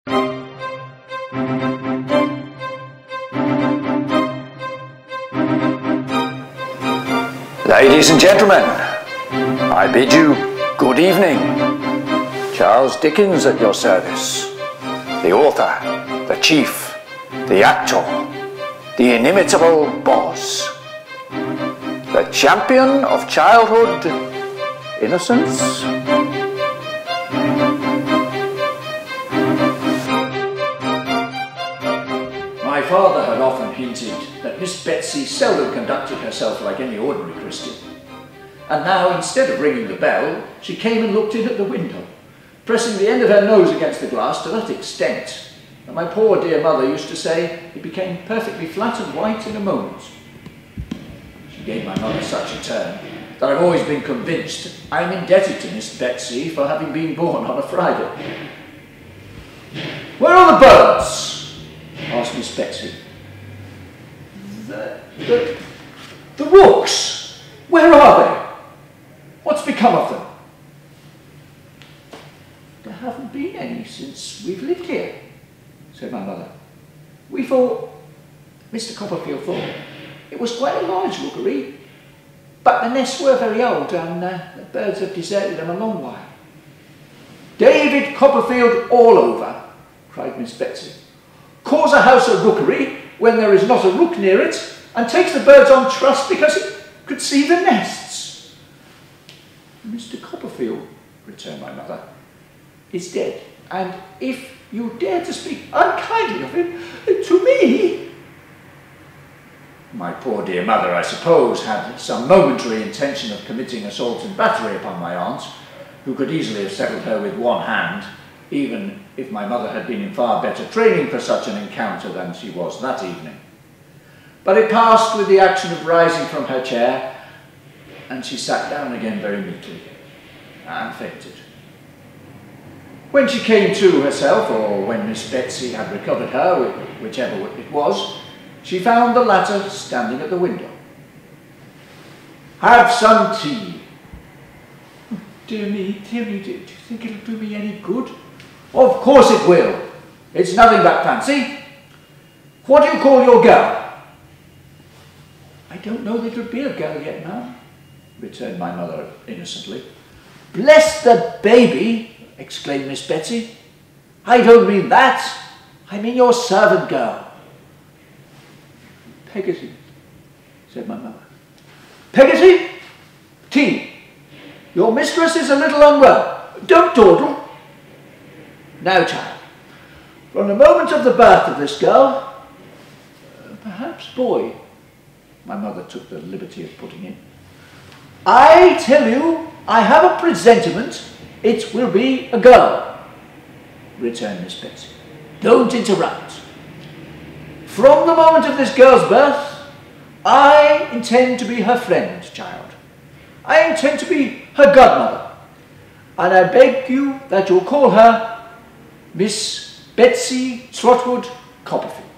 Ladies and gentlemen, I bid you good evening. Charles Dickens at your service. The author, the chief, the actor, the inimitable boss. The champion of childhood innocence. My father had often hinted that Miss Betsy seldom conducted herself like any ordinary Christian. And now, instead of ringing the bell, she came and looked in at the window, pressing the end of her nose against the glass to that extent that my poor dear mother used to say it became perfectly flat and white in a moment. She gave my mother such a turn that I've always been convinced I am indebted to Miss Betsy for having been born on a Friday. "Where are the birds?" asked Miss Betsy. The rooks! Where are they? What's become of them?" "There haven't been any since we've lived here," said my mother. Mr. Copperfield thought it was quite a large rookery, but the nests were very old and the birds have deserted them a long while." "David Copperfield all over," cried Miss Betsy. "Calls a house a rookery when there is not a rook near it, and takes the birds on trust because he could see the nests." "Mr. Copperfield," returned my mother, "is dead, and if you dare to speak unkindly of him to me—" My poor dear mother, I suppose, had some momentary intention of committing assault and battery upon my aunt, who could easily have settled her with one hand, even if my mother had been in far better training for such an encounter than she was that evening. But it passed with the action of rising from her chair, and she sat down again very meekly and fainted. When she came to herself, or when Miss Betsy had recovered her, whichever it was, she found the latter standing at the window. "Have some tea." Dear me, do you think it'll do me any good?" "Of course it will. It's nothing but fancy. What do you call your girl?" "I don't know that it'll be a girl yet, ma'am," returned my mother innocently. "Bless the baby!" exclaimed Miss Betsy. "I don't mean that. I mean your servant girl." "Peggotty," said my mother. "Peggotty, tea. Your mistress is a little unwell. Don't dawdle. Now, child, from the moment of the birth of this girl, perhaps boy," my mother took the liberty of putting in, "I tell you, I have a presentiment it will be a girl," returned Miss Betsy. "Don't interrupt. From the moment of this girl's birth, I intend to be her friend, child. I intend to be her godmother, and I beg you that you'll call her Miss Betsy Trotwood Copperfield."